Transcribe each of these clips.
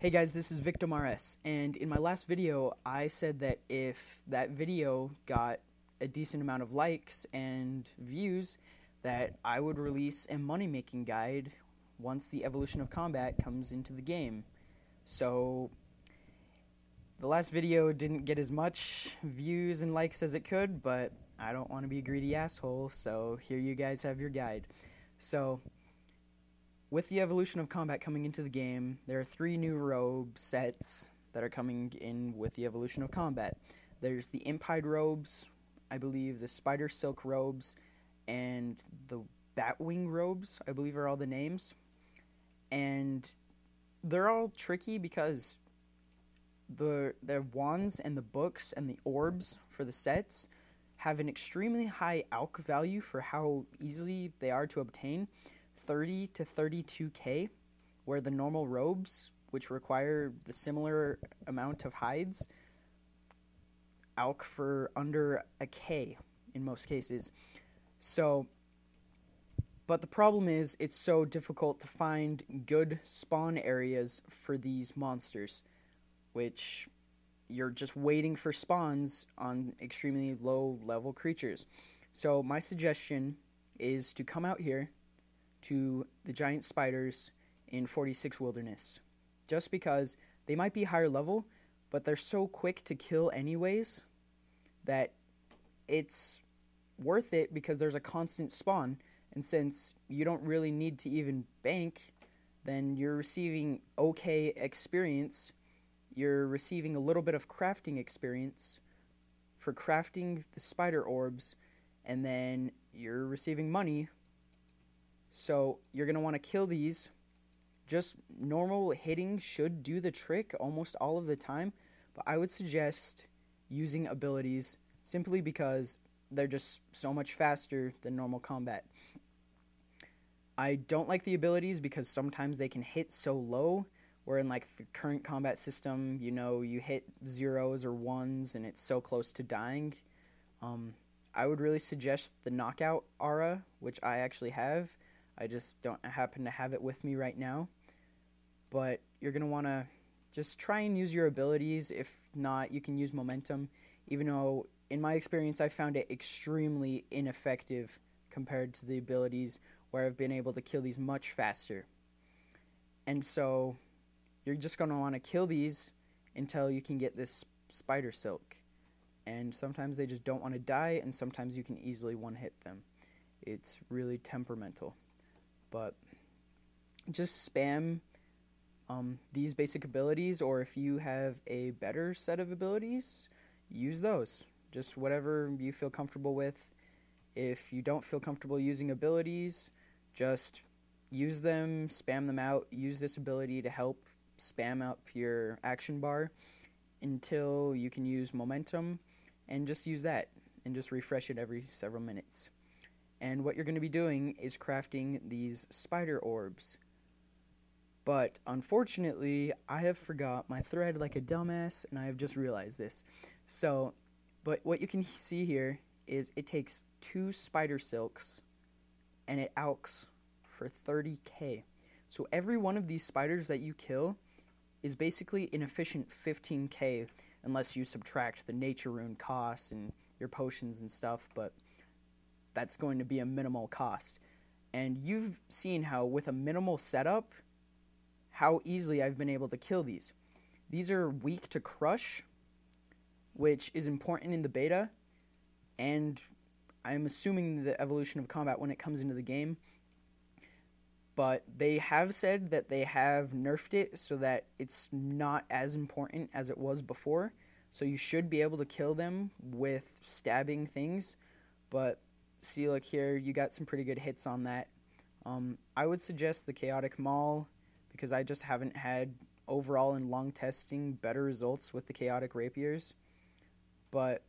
Hey guys, this is VictimRS, and in my last video, I said that if that video got a decent amount of likes and views, that I would release a money-making guide once the evolution of combat comes into the game. So, the last video didn't get as much views and likes as it could, but I don't want to be a greedy asshole, so here you guys have your guide. So, with the evolution of combat coming into the game, there are 3 new robe sets that are coming in with the evolution of combat. There's the Imp-Hide robes, I believe the Spider Silk robes, and the Batwing robes, I believe are all the names. And they're all tricky because the wands and the books and the orbs for the sets have an extremely high alch value for how easily they are to obtain. 30 to 32k, where the normal robes, which require the similar amount of hides, alch for under a k in most cases. So, but the problem is it's so difficult to find good spawn areas for these monsters, which you're just waiting for spawns on extremely low level creatures. So my suggestion is to come out here to the giant spiders in 46 Wilderness, just because they might be higher level, but they're so quick to kill anyways that it's worth it because there's a constant spawn, and since you don't really need to even bank, then you're receiving okay experience. You're receiving a little bit of crafting experience for crafting the spider orbs, and then you're receiving money. So you're going to want to kill these. Just normal hitting should do the trick almost all of the time, but I would suggest using abilities simply because they're just so much faster than normal combat. I don't like the abilities because sometimes they can hit so low, where in like the current combat system, you hit 0s or 1s and it's so close to dying. I would really suggest the knockout aura, which I actually have. I just don't happen to have it with me right now. But you're going to want to just try and use your abilities. If not, you can use momentum. Even though, in my experience, I found it extremely ineffective compared to the abilities where I've been able to kill these much faster. And so, you're just going to want to kill these until you can get this spider silk. And sometimes they just don't want to die, and sometimes you can easily one-hit them. It's really temperamental. But just spam these basic abilities, or if you have a better set of abilities, use those. Just whatever you feel comfortable with. If you don't feel comfortable using abilities, just use them, spam them out. Use this ability to help spam up your action bar until you can use momentum, and just use that and just refresh it every several minutes. And what you're going to be doing is crafting these spider orbs. But unfortunately, I have forgot my thread like a dumbass, and I have just realized this. So, but what you can see here is it takes 2 spider silks, and it alchs for 30k. So every one of these spiders that you kill is basically an efficient 15k, unless you subtract the nature rune costs and your potions and stuff, but that's going to be a minimal cost. And you've seen how with a minimal setup, how easily I've been able to kill these. These are weak to crush, which is important in the beta, and I'm assuming the evolution of combat when it comes into the game. But they have said that they have nerfed it so that it's not as important as it was before. So you should be able to kill them with stabbing things, but see, look here, you got some pretty good hits on that. I would suggest the Chaotic Maul because I just haven't had overall in long testing better results with the Chaotic Rapiers. But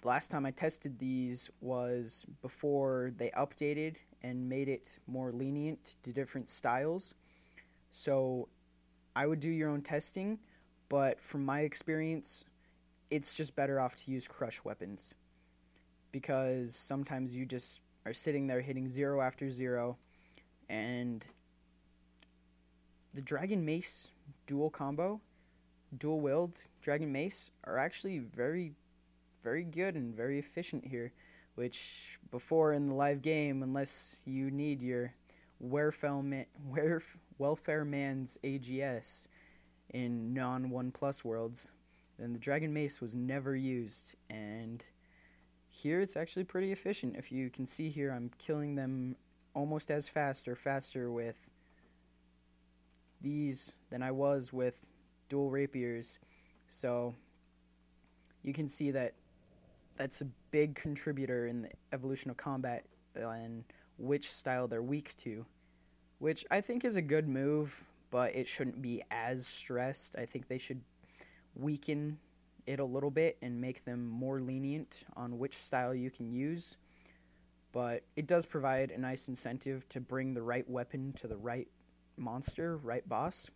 the last time I tested these was before they updated and made it more lenient to different styles. So I would do your own testing, but from my experience, it's just better off to use crush weapons, because sometimes you just are sitting there hitting 0 after 0, and the Dragon Mace dual combo, dual wield Dragon Mace are actually very, very good and very efficient here, which before in the live game, unless you need your welfare man's AGS in non 1+ worlds, then the Dragon Mace was never used, and here it's actually pretty efficient. If you can see here, I'm killing them almost as fast or faster with these than I was with dual rapiers. So you can see that that's a big contributor in the evolution of combat and which style they're weak to, which I think is a good move, but it shouldn't be as stressed. I think they should weaken it a little bit and make them more lenient on which style you can use. But it does provide a nice incentive to bring the right weapon to the right monster, right boss.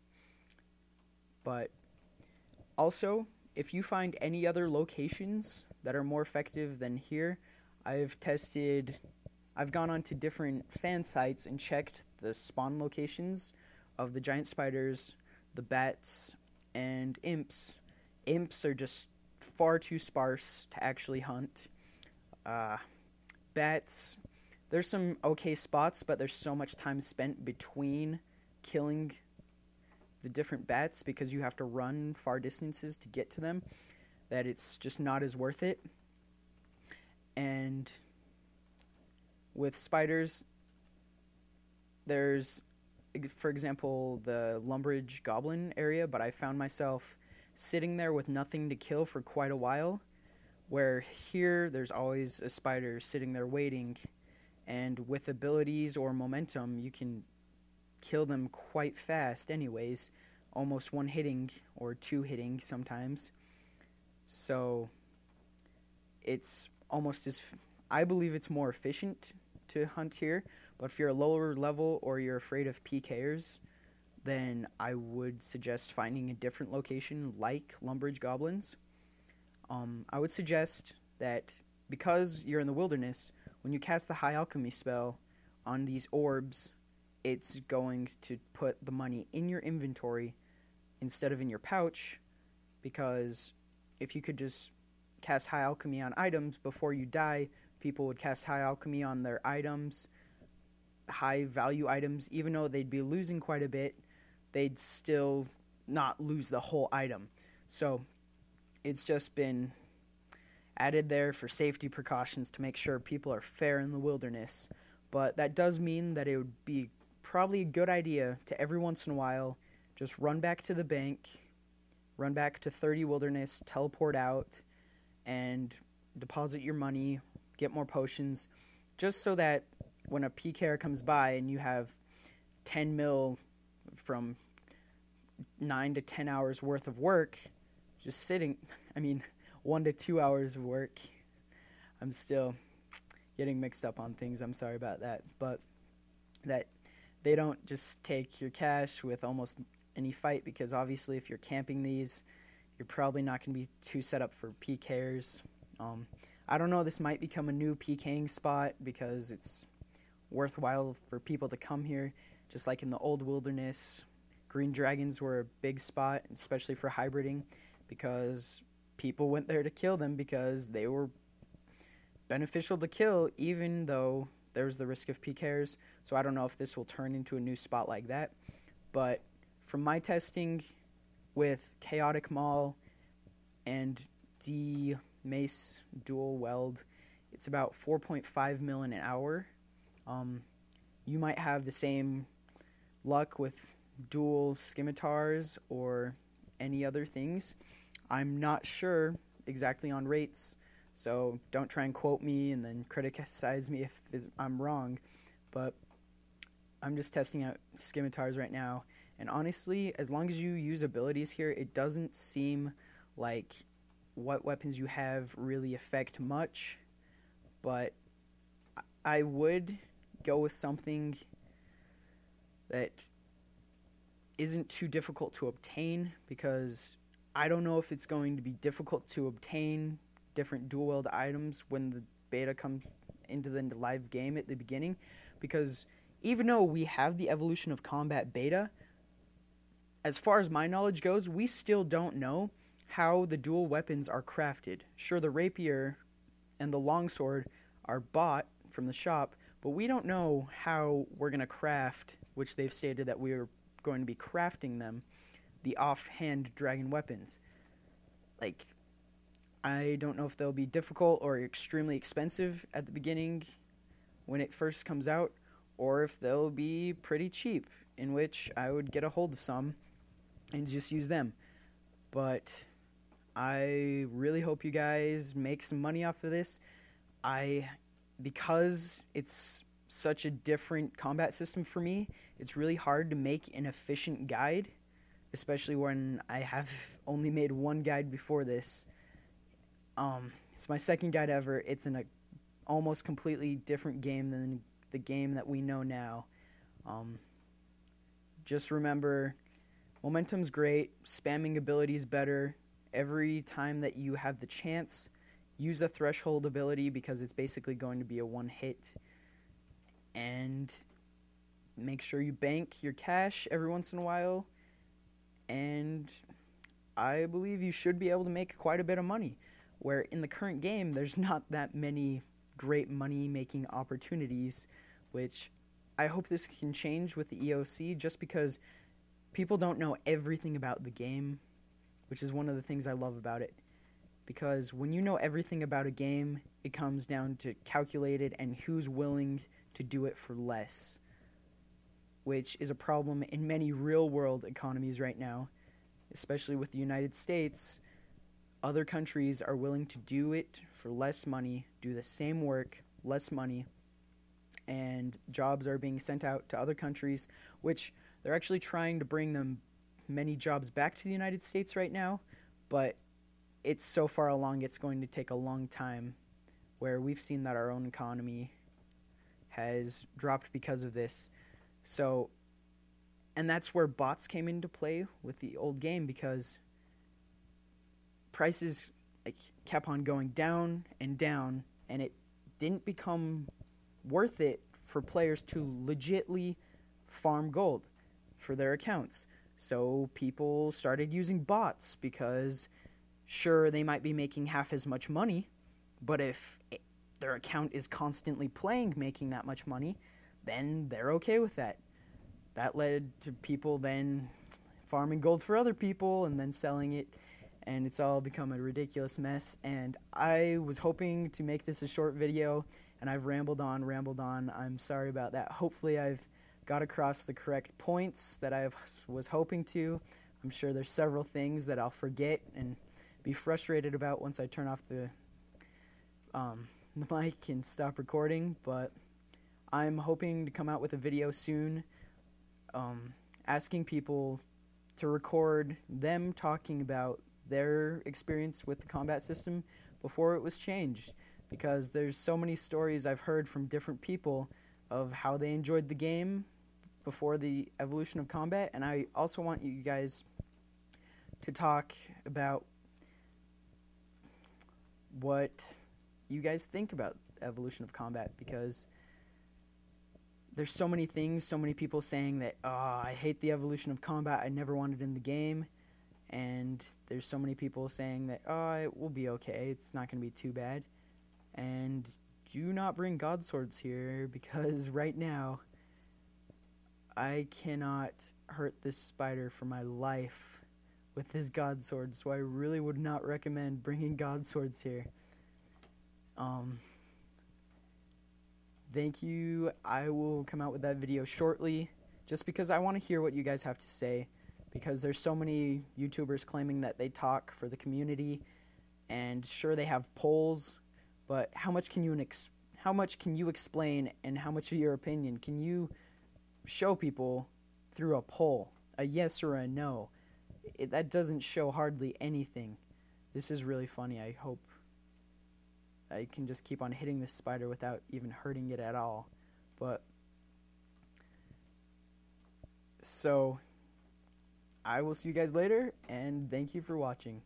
But also, if you find any other locations that are more effective than here, I've gone onto different fan sites and checked the spawn locations of the giant spiders, the bats, and imps. Imps are just far too sparse to actually hunt. Bats, there's some okay spots, but there's so much time spent between killing the different bats because you have to run far distances to get to them that it's just not as worth it. And with spiders, there's, for example, the Lumbridge Goblin area, but I found myself sitting there with nothing to kill for quite a while, where here there's always a spider sitting there waiting, and with abilities or momentum you can kill them quite fast anyways, almost one hitting or two hitting sometimes. So it's almost as, I believe it's more efficient to hunt here, but if you're a lower level or you're afraid of PKers, then I would suggest finding a different location like Lumbridge Goblins. I would suggest that because you're in the wilderness, when you cast the High Alchemy spell on these orbs, it's going to put the money in your inventory instead of in your pouch, because if you could just cast High Alchemy on items before you die, people would cast High Alchemy on their items, high value items, even though they'd be losing quite a bit, they'd still not lose the whole item. So it's just been added there for safety precautions to make sure people are fair in the wilderness. But that does mean that it would be probably a good idea to every once in a while just run back to the bank, run back to 30 wilderness, teleport out, and deposit your money, get more potions, just so that when a PKer comes by and you have 10 mil from 9 to 10 hours worth of work just sitting, 1 to 2 hours of work. I'm still getting mixed up on things, I'm sorry about that, but that they don't just take your cash with almost any fight, because obviously if you're camping these, you're probably not going to be too set up for PKers. I don't know, this might become a new PKing spot because it's worthwhile for people to come here, just like in the old wilderness. Green dragons were a big spot, especially for hybriding, because people went there to kill them because they were beneficial to kill, even though there was the risk of PKers. So I don't know if this will turn into a new spot like that. But from my testing with Chaotic Maul and Mace dual weld, it's about 4.5 mil an hour. You might have the same luck with dual scimitars or any other things. I'm not sure exactly on rates, so don't try and quote me and then criticize me if I'm wrong, but I'm just testing out scimitars right now, and honestly, as long as you use abilities here, it doesn't seem like what weapons you have really affect much, but I would go with something that isn't too difficult to obtain, because I don't know if it's going to be difficult to obtain different dual wield items when the beta comes into the live game at the beginning, because even though we have the evolution of combat beta, as far as my knowledge goes, we still don't know how the dual weapons are crafted. Sure, the rapier and the longsword are bought from the shop, but we don't know how we're going to craft, which they've stated that we are going to be crafting them, the offhand dragon weapons. Like, I don't know if they'll be difficult or extremely expensive at the beginning when it first comes out, or if they'll be pretty cheap, in which I would get a hold of some and just use them. But I really hope you guys make some money off of this. Because it's such a different combat system for me, it's really hard to make an efficient guide, especially when I have only made one guide before this. It's my second guide ever. It's in a almost completely different game than the game that we know now. Just remember, momentum's great, spamming abilities better. Every time that you have the chance, use a threshold ability because it's basically going to be a one hit. And make sure you bank your cash every once in a while. And I believe you should be able to make quite a bit of money. Where in the current game, there's not that many great money-making opportunities, which I hope this can change with the EOC, just because people don't know everything about the game, which is one of the things I love about it. Because when you know everything about a game, it comes down to calculated and who's willing to do it for less, which is a problem in many real-world economies right now, especially with the United States. Other countries are willing to do it for less money, do the same work, less money, and jobs are being sent out to other countries, which they're actually trying to bring them many jobs back to the United States right now, but it's so far along it's going to take a long time, where we've seen that our own economy has dropped because of this. So, and that's where bots came into play with the old game, because prices kept on going down and down, and it didn't become worth it for players to legitly farm gold for their accounts. So people started using bots because, sure, they might be making half as much money, but if their account is constantly making that much money, then they're okay with that. That led to people then farming gold for other people and then selling it, and it's all become a ridiculous mess. And I was hoping to make this a short video, and I've rambled on. I'm sorry about that. Hopefully I've got across the correct points that I was hoping to. I'm sure there's several things that I'll forget and be frustrated about once I turn off the mic and stop recording, but I'm hoping to come out with a video soon asking people to record them talking about their experience with the combat system before it was changed, because there's so many stories I've heard from different people of how they enjoyed the game before the evolution of combat. And I also want you guys to talk about what you guys think about the evolution of combat, because there's so many things, so many people saying that, oh, I hate the evolution of combat, I never wanted it in the game. And there's so many people saying that, oh, it will be okay, it's not going to be too bad. And do not bring god swords here, because right now I cannot hurt this spider for my life with his god sword, so I really would not recommend bringing god swords here. Thank you. I will come out with that video shortly, just because I want to hear what you guys have to say, because there's so many YouTubers claiming that they talk for the community, and sure, they have polls, but how much can you explain, and how much of your opinion can you show people through a poll, a yes or a no? That doesn't show hardly anything. This is really funny. I hope I can just keep on hitting this spider without even hurting it at all. But so I will see you guys later, and thank you for watching.